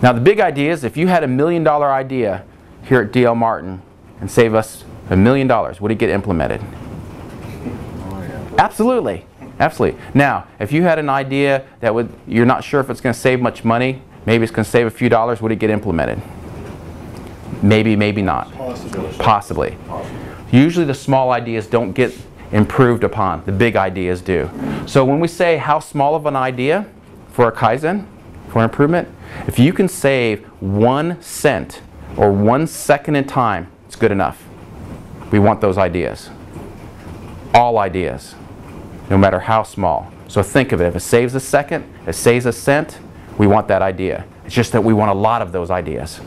Now the big idea is if you had $1 million idea here at D.L. Martin and save us $1 million, would it get implemented? Absolutely. Absolutely. Now, if you had an idea that you're not sure if it's going to save much money, maybe it's going to save a few dollars, would it get implemented? Maybe, maybe not. Possibly. Usually the small ideas don't get improved upon. The big ideas do. So when we say how small of an idea for a Kaizen, for an improvement, if you can save 1 cent or 1 second in time, it's good enough. We want those ideas. All ideas, no matter how small. So think of it. If it saves a second, it saves a cent, we want that idea. It's just that we want a lot of those ideas.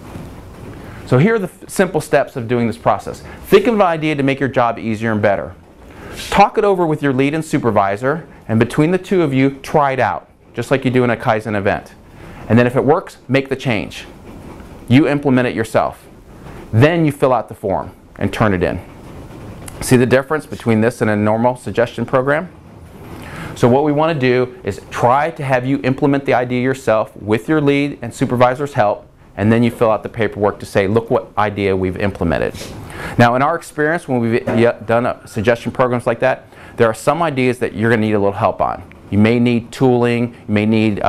So here are the simple steps of doing this process. Think of an idea to make your job easier and better. Talk it over with your lead and supervisor, and between the two of you, try it out, just like you do in a Kaizen event. And then if it works, make the change. You implement it yourself. Then you fill out the form and turn it in. See the difference between this and a normal suggestion program? So what we want to do is try to have you implement the idea yourself with your lead and supervisor's help, and then you fill out the paperwork to say, look what idea we've implemented. Now in our experience, when we've done suggestion programs like that, there are some ideas that you're going to need a little help on. You may need tooling, you may need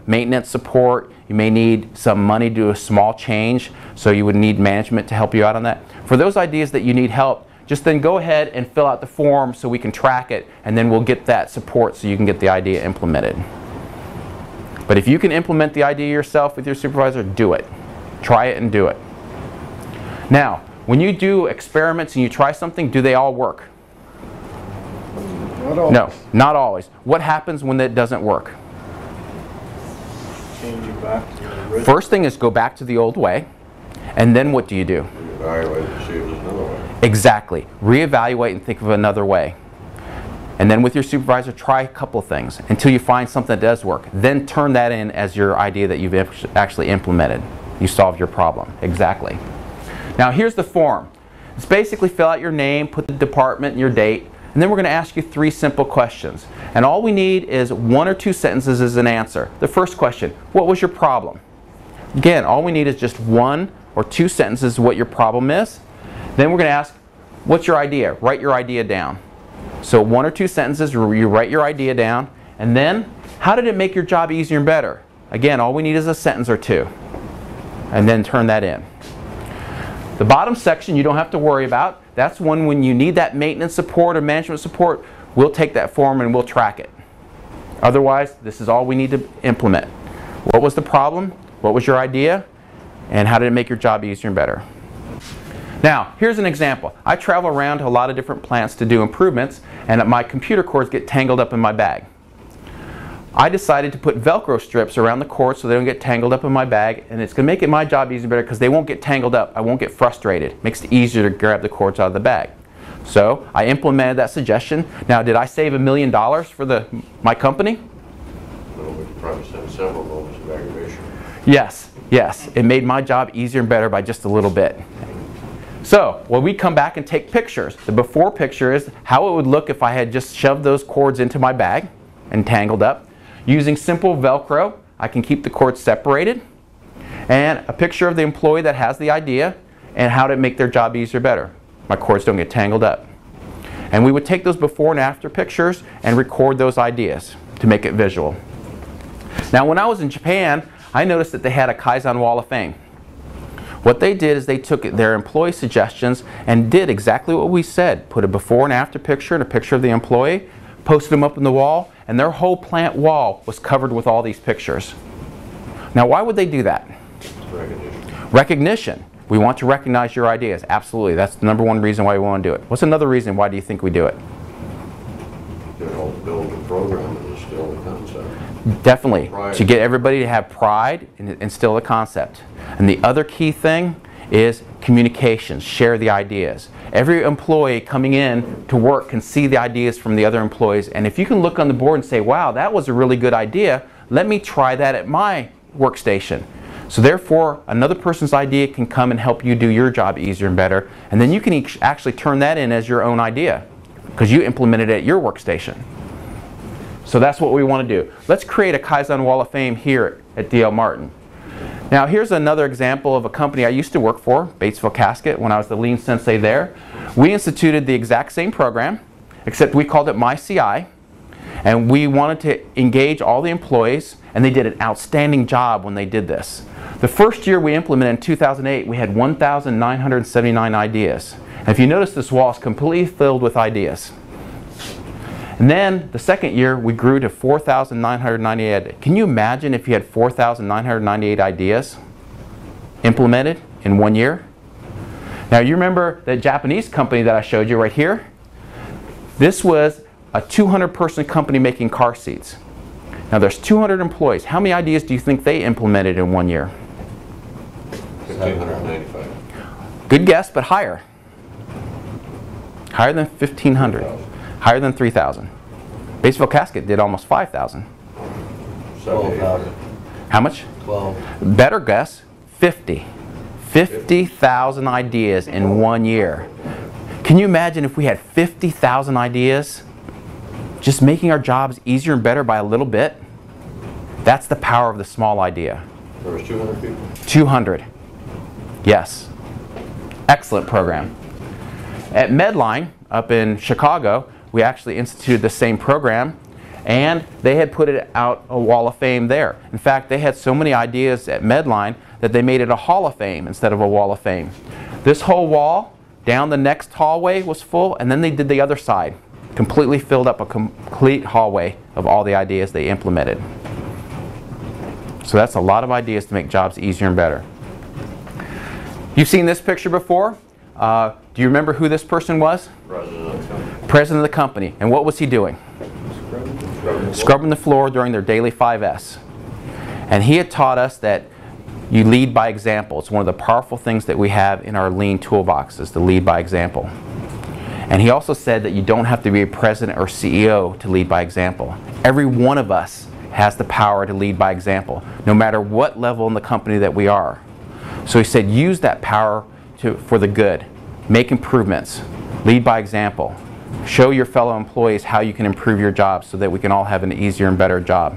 maintenance support, you may need some money to do a small change, so you would need management to help you out on that. For those ideas that you need help, just then go ahead and fill out the form so we can track it, and then we'll get that support so you can get the idea implemented. But if you can implement the idea yourself with your supervisor, do it. Try it and do it. Now, when you do experiments and you try something, do they all work? Not always. No, not always. What happens when it doesn't work? Change it back to the original. First thing is go back to the old way, and then what do you do? Evaluate and see if there's another way. Exactly. Reevaluate and think of another way. And then with your supervisor, try a couple of things until you find something that does work. Then turn that in as your idea that you've actually implemented. You solved your problem. Exactly. Now here's the form. It's basically fill out your name, put the department and your date, and then we're going to ask you 3 simple questions. And all we need is 1 or 2 sentences as an answer. The first question, what was your problem? Again, all we need is just 1 or 2 sentences what your problem is. Then we're going to ask, what's your idea? Write your idea down. So 1 or 2 sentences, you write your idea down, and then how did it make your job easier and better? Again, all we need is a sentence or 2, and then turn that in. The bottom section you don't have to worry about. That's one when you need that maintenance support or management support, we'll take that form and we'll track it. Otherwise, this is all we need to implement. What was the problem? What was your idea? And how did it make your job easier and better? Now, here's an example. I travel around to a lot of different plants to do improvements, and my computer cords get tangled up in my bag. I decided to put Velcro strips around the cords so they don't get tangled up in my bag, and it's going to make my job easier and better because they won't get tangled up. I won't get frustrated. It makes it easier to grab the cords out of the bag. So I implemented that suggestion. Now, did I save $1 million for my company? Well, we could probably send several moments of aggravation. Yes, yes. It made my job easier and better by just a little bit. So, when we come back and take pictures, the before picture is how it would look if I had just shoved those cords into my bag and tangled up. Using simple Velcro, I can keep the cords separated. And a picture of the employee that has the idea and how to make their job easier or better. My cords don't get tangled up. And we would take those before and after pictures and record those ideas to make it visual. Now, when I was in Japan, I noticed that they had a Kaizen Wall of Fame. What they did is they took their employee suggestions and did exactly what we said. Put a before and after picture and a picture of the employee, posted them up on the wall, and their whole plant wall was covered with all these pictures. Now, why would they do that? Recognition. Recognition. We want to recognize your ideas. Absolutely. That's the #1 reason why we want to do it. What's another reason why do you think we do it? To help build the program and instill the concept. Definitely. Pride. To get everybody to have pride and instill the concept. And the other key thing is communication. Share the ideas. Every employee coming in to work can see the ideas from the other employees. And if you can look on the board and say, wow, that was a really good idea, let me try that at my workstation. So therefore, another person's idea can come and help you do your job easier and better. And then you can actually turn that in as your own idea because you implemented it at your workstation. So that's what we want to do. Let's create a Kaizen Wall of Fame here at D.L. Martin. Now here's another example of a company I used to work for, Batesville Casket, when I was the lean sensei there. We instituted the exact same program, except we called it MyCI, and we wanted to engage all the employees, and they did an outstanding job when they did this. The first year we implemented in 2008, we had 1,979 ideas. And if you notice, this wall is completely filled with ideas. And then the second year we grew to 4,998. Can you imagine if you had 4,998 ideas implemented in 1 year? Now you remember that Japanese company that I showed you right here? This was a 200-person company making car seats. Now there's 200 employees. How many ideas do you think they implemented in 1 year? 1,595. Good guess, but higher. Higher than 1,500. Higher than 3,000. Batesville Casket did almost 5,000. 12,000. How much? 12. Better guess, 50. 50,000 ideas in 1 year. Can you imagine if we had 50,000 ideas just making our jobs easier and better by a little bit? That's the power of the small idea. There was 200 people. 200. Yes. Excellent program. At Medline up in Chicago, we actually instituted the same program, and they had put it out a wall of fame there. In fact, they had so many ideas at Medline that they made it a hall of fame instead of a wall of fame. This whole wall down the next hallway was full, and then they did the other side. Completely filled up a complete hallway of all the ideas they implemented. So that's a lot of ideas to make jobs easier and better. You've seen this picture before. Do you remember who this person was? President of the company. President of the company. And what was he doing? Scrubbing the floor during their daily 5S. And he had taught us that you lead by example. It's one of the powerful things that we have in our lean toolbox, is to lead by example. And he also said that you don't have to be a president or CEO to lead by example. Every one of us has the power to lead by example, no matter what level in the company that we are. So he said, use that power for the good. Make improvements. Lead by example. Show your fellow employees how you can improve your job so that we can all have an easier and better job.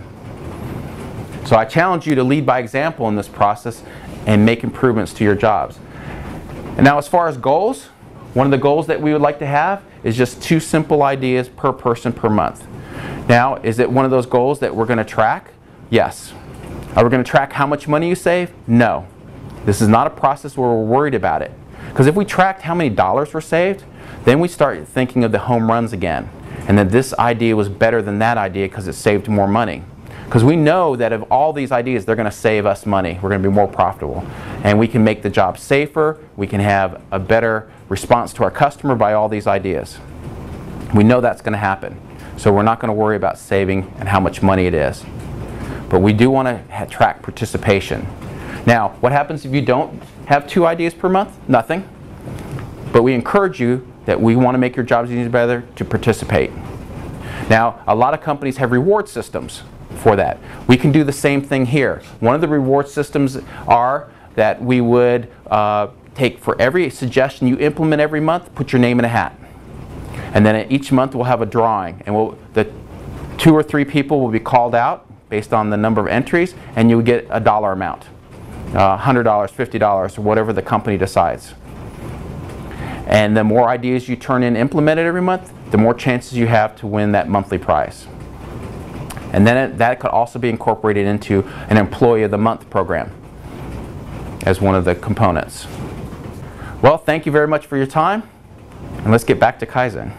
So I challenge you to lead by example in this process and make improvements to your jobs. And now as far as goals, one of the goals that we would like to have is just 2 simple ideas per person per month. Now, is it one of those goals that we're going to track? Yes. Are we going to track how much money you save? No. This is not a process where we're worried about it. Because if we tracked how many dollars were saved, then we start thinking of the home runs again. And that this idea was better than that idea because it saved more money. Because we know that of all these ideas, they're going to save us money. We're going to be more profitable. And we can make the job safer. We can have a better response to our customer by all these ideas. We know that's going to happen. So we're not going to worry about saving and how much money it is. But we do want to track participation. Now, what happens if you don't have 2 ideas per month? Nothing. But we encourage you that we want to make your jobs easier and better to participate. Now, a lot of companies have reward systems for that. We can do the same thing here. One of the reward systems are that we would take for every suggestion you implement every month, put your name in a hat. And then each month we'll have a drawing, and the 2 or 3 people will be called out based on the number of entries, and you would get a dollar amount. $100, $50, or whatever the company decides. And the more ideas you turn in implemented every month, the more chances you have to win that monthly prize. And then that could also be incorporated into an Employee of the Month program as one of the components. Well, thank you very much for your time, and let's get back to Kaizen.